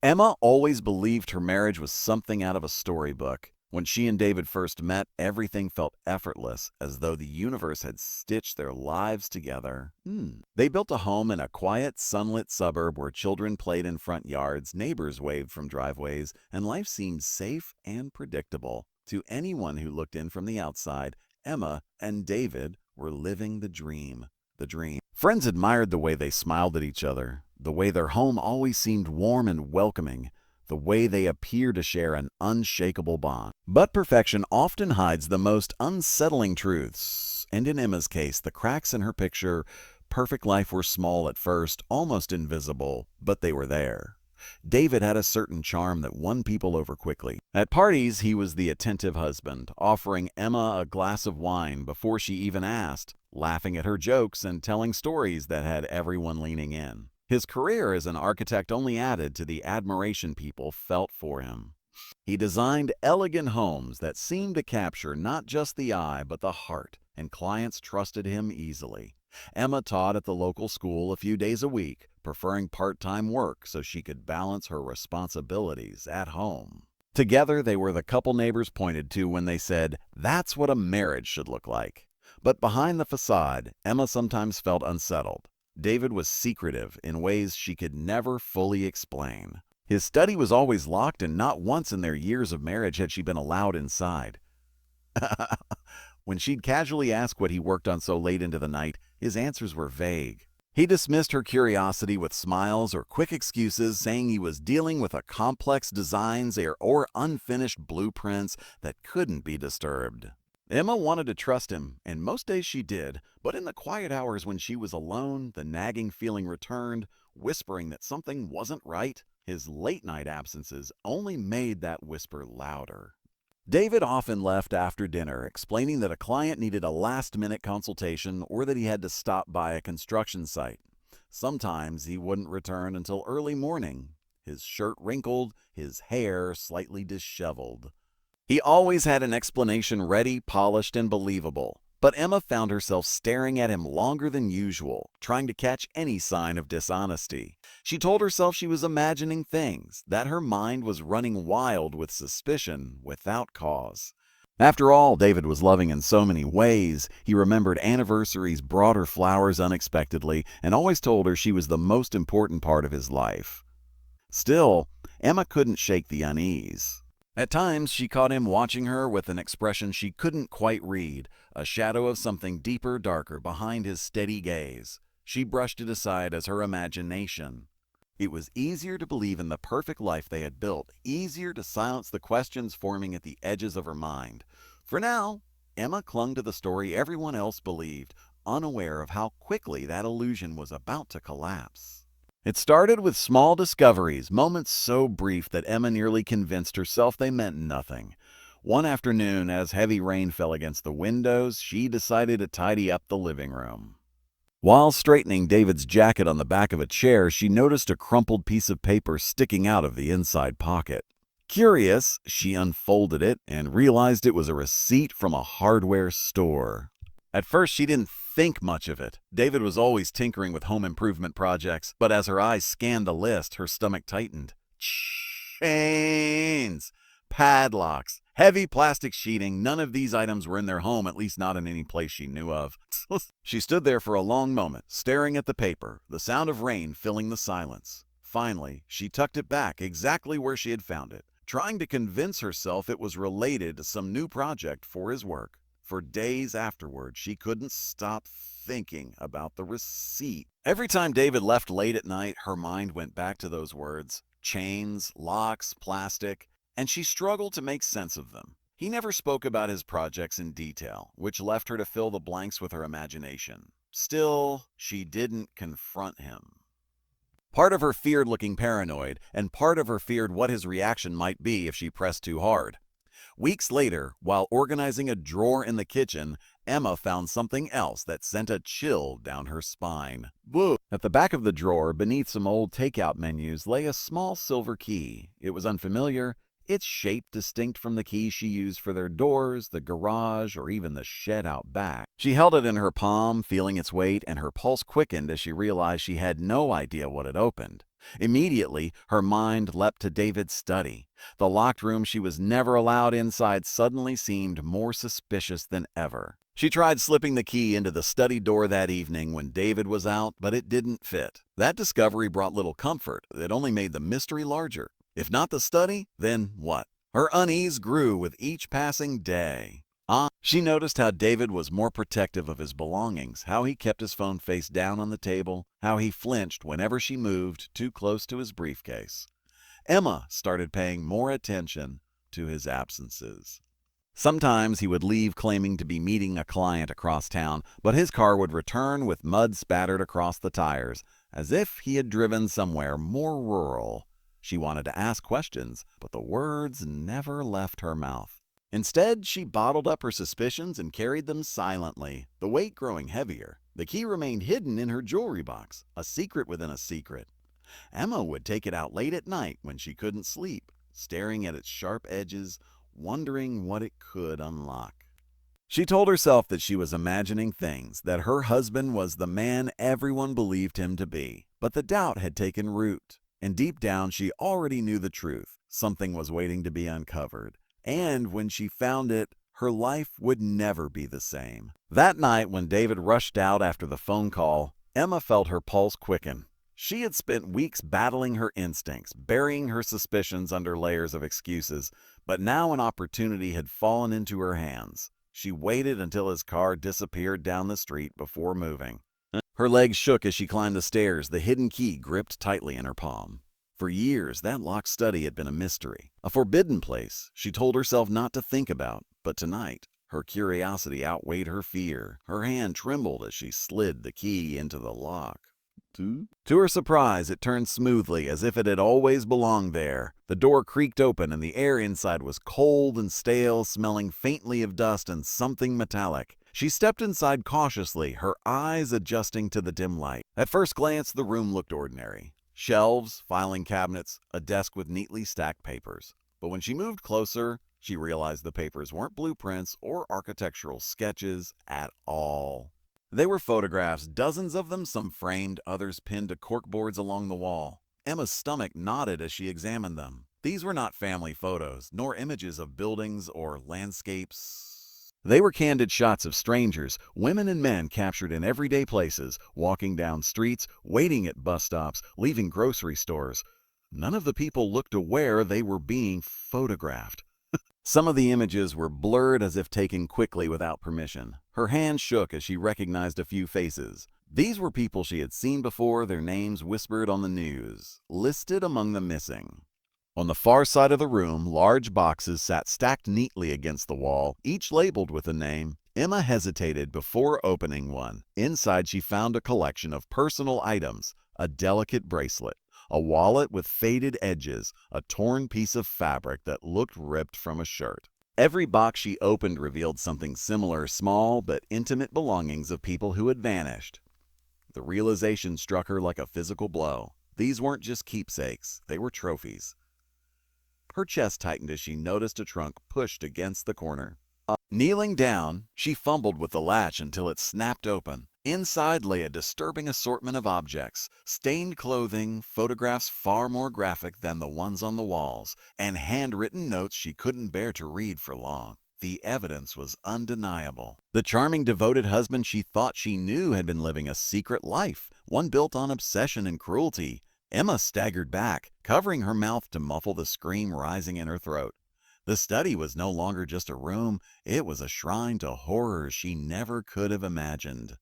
Emma always believed her marriage was something out of a storybook. When she and David first met, everything felt effortless, as though the universe had stitched their lives together. They built a home in a quiet, sunlit suburb where children played in front yards, neighbors waved from driveways, and life seemed safe and predictable. To anyone who looked in from the outside, Emma and David were living the dream. The dream. Friends admired the way they smiled at each other, the way their home always seemed warm and welcoming, the way they appear to share an unshakable bond. But perfection often hides the most unsettling truths, and in Emma's case, the cracks in her picture, perfect life were small at first, almost invisible, but they were there. David had a certain charm that won people over quickly. At parties, he was the attentive husband, offering Emma a glass of wine before she even asked, laughing at her jokes and telling stories that had everyone leaning in. His career as an architect only added to the admiration people felt for him. He designed elegant homes that seemed to capture not just the eye but the heart, and clients trusted him easily. Emma taught at the local school a few days a week, preferring part-time work so she could balance her responsibilities at home. Together, they were the couple neighbors pointed to when they said, "That's what a marriage should look like." But behind the facade, Emma sometimes felt unsettled. David was secretive in ways she could never fully explain. His study was always locked, and not once in their years of marriage had she been allowed inside. When she'd casually ask what he worked on so late into the night, his answers were vague. He dismissed her curiosity with smiles or quick excuses, saying he was dealing with complex designs or unfinished blueprints that couldn't be disturbed. Emma wanted to trust him, and most days she did, but in the quiet hours when she was alone, the nagging feeling returned, whispering that something wasn't right. His late-night absences only made that whisper louder. David often left after dinner, explaining that a client needed a last-minute consultation or that he had to stop by a construction site. Sometimes he wouldn't return until early morning, his shirt wrinkled, his hair slightly disheveled. He always had an explanation ready, polished, and believable. But Emma found herself staring at him longer than usual, trying to catch any sign of dishonesty. She told herself she was imagining things, that her mind was running wild with suspicion without cause. After all, David was loving in so many ways. He remembered anniversaries, brought her flowers unexpectedly, and always told her she was the most important part of his life. Still, Emma couldn't shake the unease. At times, she caught him watching her with an expression she couldn't quite read, a shadow of something deeper, darker behind his steady gaze. She brushed it aside as her imagination. It was easier to believe in the perfect life they had built, easier to silence the questions forming at the edges of her mind. For now, Emma clung to the story everyone else believed, unaware of how quickly that illusion was about to collapse. It started with small discoveries, moments so brief that Emma nearly convinced herself they meant nothing. One afternoon, as heavy rain fell against the windows, she decided to tidy up the living room. While straightening David's jacket on the back of a chair, she noticed a crumpled piece of paper sticking out of the inside pocket. Curious, she unfolded it and realized it was a receipt from a hardware store. At first, she didn't think much of it. David was always tinkering with home improvement projects, but as her eyes scanned the list, her stomach tightened. Chains, padlocks, heavy plastic sheeting, none of these items were in their home, at least not in any place she knew of. She stood there for a long moment, staring at the paper, the sound of rain filling the silence. Finally, she tucked it back exactly where she had found it, trying to convince herself it was related to some new project for his work. For days afterward, she couldn't stop thinking about the receipt. Every time David left late at night, her mind went back to those words, chains, locks, plastic, and she struggled to make sense of them. He never spoke about his projects in detail, which left her to fill the blanks with her imagination. Still, she didn't confront him. Part of her feared looking paranoid, and part of her feared what his reaction might be if she pressed too hard. Weeks later, while organizing a drawer in the kitchen, Emma found something else that sent a chill down her spine. Whoa! At the back of the drawer, beneath some old takeout menus, lay a small silver key. It was unfamiliar, its shape distinct from the keys she used for their doors, the garage, or even the shed out back. She held it in her palm, feeling its weight, and her pulse quickened as she realized she had no idea what it opened. Immediately, her mind leapt to David's study. The locked room she was never allowed inside suddenly seemed more suspicious than ever. She tried slipping the key into the study door that evening when David was out, but it didn't fit. That discovery brought little comfort. It only made the mystery larger. If not the study, then what? Her unease grew with each passing day. She noticed how David was more protective of his belongings, how he kept his phone face down on the table, how he flinched whenever she moved too close to his briefcase. Emma started paying more attention to his absences. Sometimes he would leave claiming to be meeting a client across town, but his car would return with mud spattered across the tires, as if he had driven somewhere more rural. She wanted to ask questions, but the words never left her mouth. Instead, she bottled up her suspicions and carried them silently, the weight growing heavier. The key remained hidden in her jewelry box, a secret within a secret. Emma would take it out late at night when she couldn't sleep, staring at its sharp edges, wondering what it could unlock. She told herself that she was imagining things, that her husband was the man everyone believed him to be. But the doubt had taken root, and deep down she already knew the truth. Something was waiting to be uncovered. And when she found it, her life would never be the same. That night, when David rushed out after the phone call, Emma felt her pulse quicken. She had spent weeks battling her instincts, burying her suspicions under layers of excuses, but now an opportunity had fallen into her hands. She waited until his car disappeared down the street before moving. Her legs shook as she climbed the stairs, the hidden key gripped tightly in her palm. For years, that locked study had been a mystery, a forbidden place she told herself not to think about. But tonight, her curiosity outweighed her fear. Her hand trembled as she slid the key into the lock. To her surprise, it turned smoothly, as if it had always belonged there. The door creaked open, and the air inside was cold and stale, smelling faintly of dust and something metallic. She stepped inside cautiously, her eyes adjusting to the dim light. At first glance, the room looked ordinary. Shelves, filing cabinets, a desk with neatly stacked papers. But when she moved closer, she realized the papers weren't blueprints or architectural sketches at all. They were photographs, dozens of them, some framed, others pinned to corkboards along the wall. Emma's stomach knotted as she examined them. These were not family photos, nor images of buildings or landscapes. They were candid shots of strangers, women and men captured in everyday places, walking down streets, waiting at bus stops, leaving grocery stores. None of the people looked aware they were being photographed. Some of the images were blurred as if taken quickly without permission. Her hand shook as she recognized a few faces. These were people she had seen before, their names whispered on the news, listed among the missing. On the far side of the room, large boxes sat stacked neatly against the wall, each labeled with a name. Emma hesitated before opening one. Inside, she found a collection of personal items, a delicate bracelet, a wallet with faded edges, a torn piece of fabric that looked ripped from a shirt. Every box she opened revealed something similar, small but intimate belongings of people who had vanished. The realization struck her like a physical blow. These weren't just keepsakes, they were trophies. Her chest tightened as she noticed a trunk pushed against the corner. Kneeling down, she fumbled with the latch until it snapped open. Inside lay a disturbing assortment of objects, stained clothing, photographs far more graphic than the ones on the walls, and handwritten notes she couldn't bear to read for long. The evidence was undeniable. The charming, devoted husband she thought she knew had been living a secret life, one built on obsession and cruelty. Emma staggered back, covering her mouth to muffle the scream rising in her throat. The study was no longer just a room, it was a shrine to horrors she never could have imagined.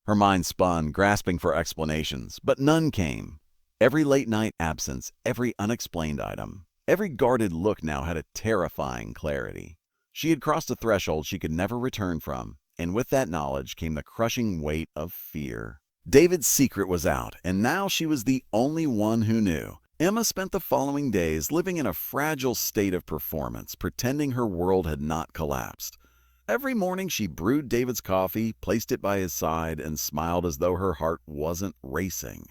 Her mind spun, grasping for explanations, but none came. Every late-night absence, every unexplained item, every guarded look now had a terrifying clarity. She had crossed a threshold she could never return from, and with that knowledge came the crushing weight of fear. David's secret was out, and now she was the only one who knew. Emma spent the following days living in a fragile state of performance, pretending her world had not collapsed. Every morning she brewed David's coffee, placed it by his side, and smiled as though her heart wasn't racing.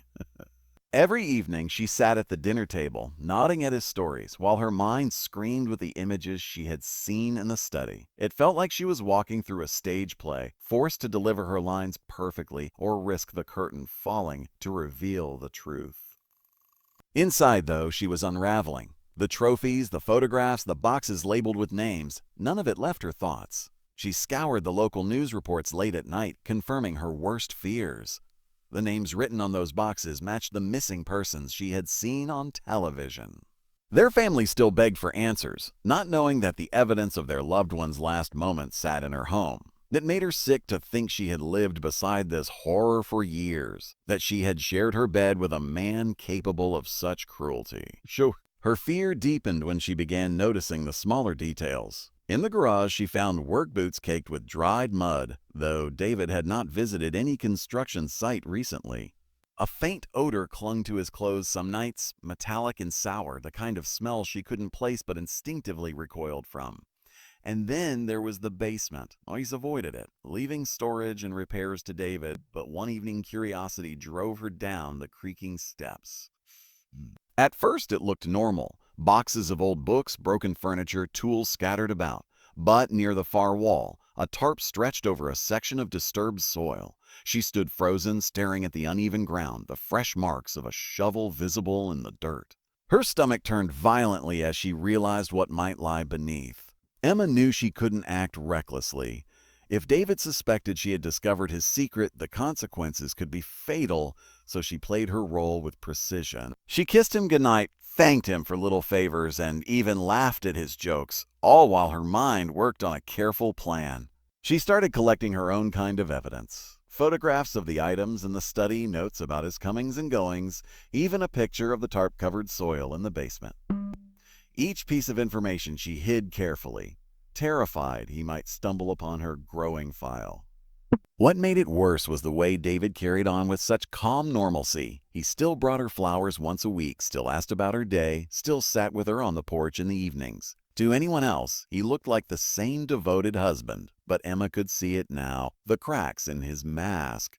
Every evening she sat at the dinner table, nodding at his stories, while her mind screamed with the images she had seen in the study. It felt like she was walking through a stage play, forced to deliver her lines perfectly or risk the curtain falling to reveal the truth. Inside, though, she was unraveling. The trophies, the photographs, the boxes labeled with names, none of it left her thoughts. She scoured the local news reports late at night, confirming her worst fears. The names written on those boxes matched the missing persons she had seen on television. Their family still begged for answers, not knowing that the evidence of their loved one's last moments sat in her home. It made her sick to think she had lived beside this horror for years, that she had shared her bed with a man capable of such cruelty. Shoo. Her fear deepened when she began noticing the smaller details. In the garage, she found work boots caked with dried mud, though David had not visited any construction site recently. A faint odor clung to his clothes some nights, metallic and sour, the kind of smell she couldn't place but instinctively recoiled from. And then there was the basement. Always avoided it, leaving storage and repairs to David, but one evening curiosity drove her down the creaking steps. At first it looked normal. Boxes of old books, broken furniture, tools scattered about. But near the far wall, a tarp stretched over a section of disturbed soil. She stood frozen, staring at the uneven ground, the fresh marks of a shovel visible in the dirt. Her stomach turned violently as she realized what might lie beneath. Emma knew she couldn't act recklessly. If David suspected she had discovered his secret, the consequences could be fatal, so she played her role with precision. She kissed him goodnight, thanked him for little favors, and even laughed at his jokes, all while her mind worked on a careful plan. She started collecting her own kind of evidence. Photographs of the items in the study, notes about his comings and goings, even a picture of the tarp-covered soil in the basement. Each piece of information she hid carefully, terrified he might stumble upon her growing file. What made it worse was the way David carried on with such calm normalcy. He still brought her flowers once a week, still asked about her day, still sat with her on the porch in the evenings. To anyone else, he looked like the same devoted husband, but Emma could see it now, the cracks in his mask.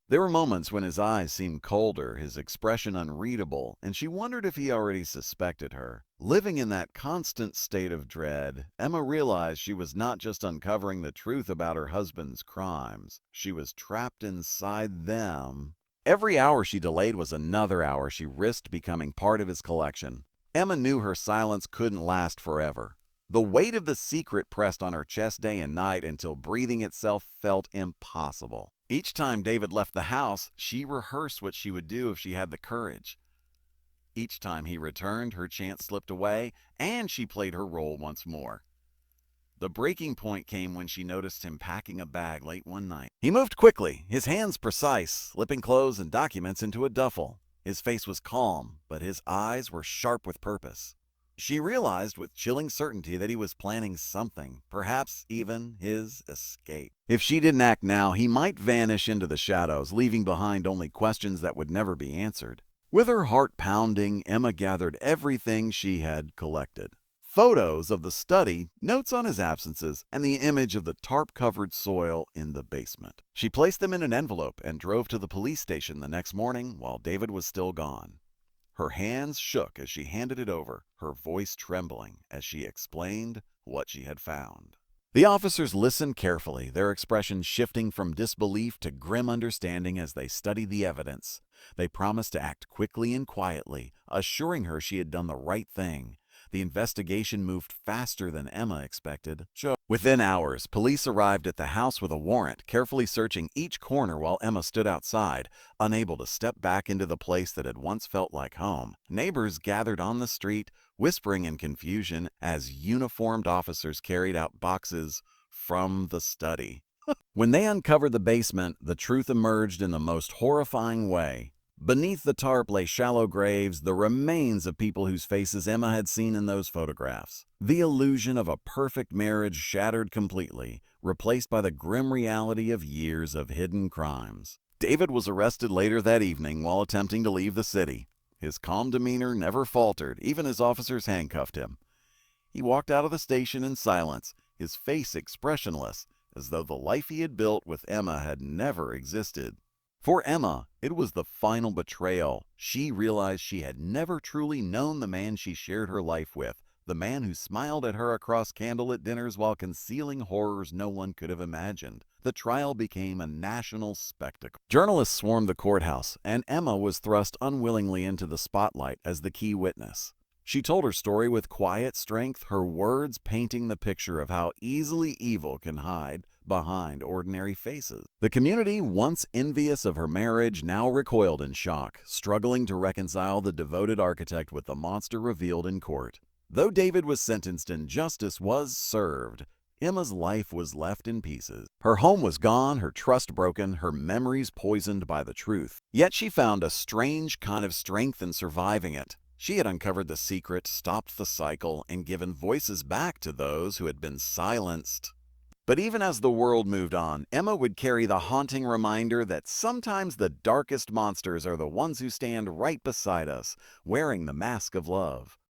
There were moments when his eyes seemed colder, his expression unreadable, and she wondered if he already suspected her. Living in that constant state of dread, Emma realized she was not just uncovering the truth about her husband's crimes. She was trapped inside them. Every hour she delayed was another hour she risked becoming part of his collection. Emma knew her silence couldn't last forever. The weight of the secret pressed on her chest day and night until breathing itself felt impossible. Each time David left the house, she rehearsed what she would do if she had the courage. Each time he returned, her chance slipped away, and she played her role once more. The breaking point came when she noticed him packing a bag late one night. He moved quickly, his hands precise, slipping clothes and documents into a duffel. His face was calm, but his eyes were sharp with purpose. She realized with chilling certainty that he was planning something, perhaps even his escape. If she didn't act now, he might vanish into the shadows, leaving behind only questions that would never be answered. With her heart pounding, Emma gathered everything she had collected. Photos of the study, notes on his absences, and the image of the tarp-covered soil in the basement. She placed them in an envelope and drove to the police station the next morning while David was still gone. Her hands shook as she handed it over, her voice trembling as she explained what she had found. The officers listened carefully, their expressions shifting from disbelief to grim understanding as they studied the evidence. They promised to act quickly and quietly, assuring her she had done the right thing. The investigation moved faster than Emma expected. Within hours, police arrived at the house with a warrant, carefully searching each corner while Emma stood outside, unable to step back into the place that had once felt like home. Neighbors gathered on the street, whispering in confusion as uniformed officers carried out boxes from the study. When they uncovered the basement, the truth emerged in the most horrifying way. Beneath the tarp lay shallow graves, the remains of people whose faces Emma had seen in those photographs. The illusion of a perfect marriage shattered completely, replaced by the grim reality of years of hidden crimes. David was arrested later that evening while attempting to leave the city. His calm demeanor never faltered, even as officers handcuffed him. He walked out of the station in silence, his face expressionless, as though the life he had built with Emma had never existed. For Emma, it was the final betrayal. She realized she had never truly known the man she shared her life with, the man who smiled at her across candlelit dinners while concealing horrors no one could have imagined. The trial became a national spectacle. Journalists swarmed the courthouse, and Emma was thrust unwillingly into the spotlight as the key witness. She told her story with quiet strength, her words painting the picture of how easily evil can hide behind ordinary faces. The community, once envious of her marriage, now recoiled in shock, struggling to reconcile the devoted architect with the monster revealed in court. Though David was sentenced and justice was served, Emma's life was left in pieces. Her home was gone, her trust broken, her memories poisoned by the truth. Yet she found a strange kind of strength in surviving it. She had uncovered the secret, stopped the cycle, and given voices back to those who had been silenced. But even as the world moved on, Emma would carry the haunting reminder that sometimes the darkest monsters are the ones who stand right beside us, wearing the mask of love.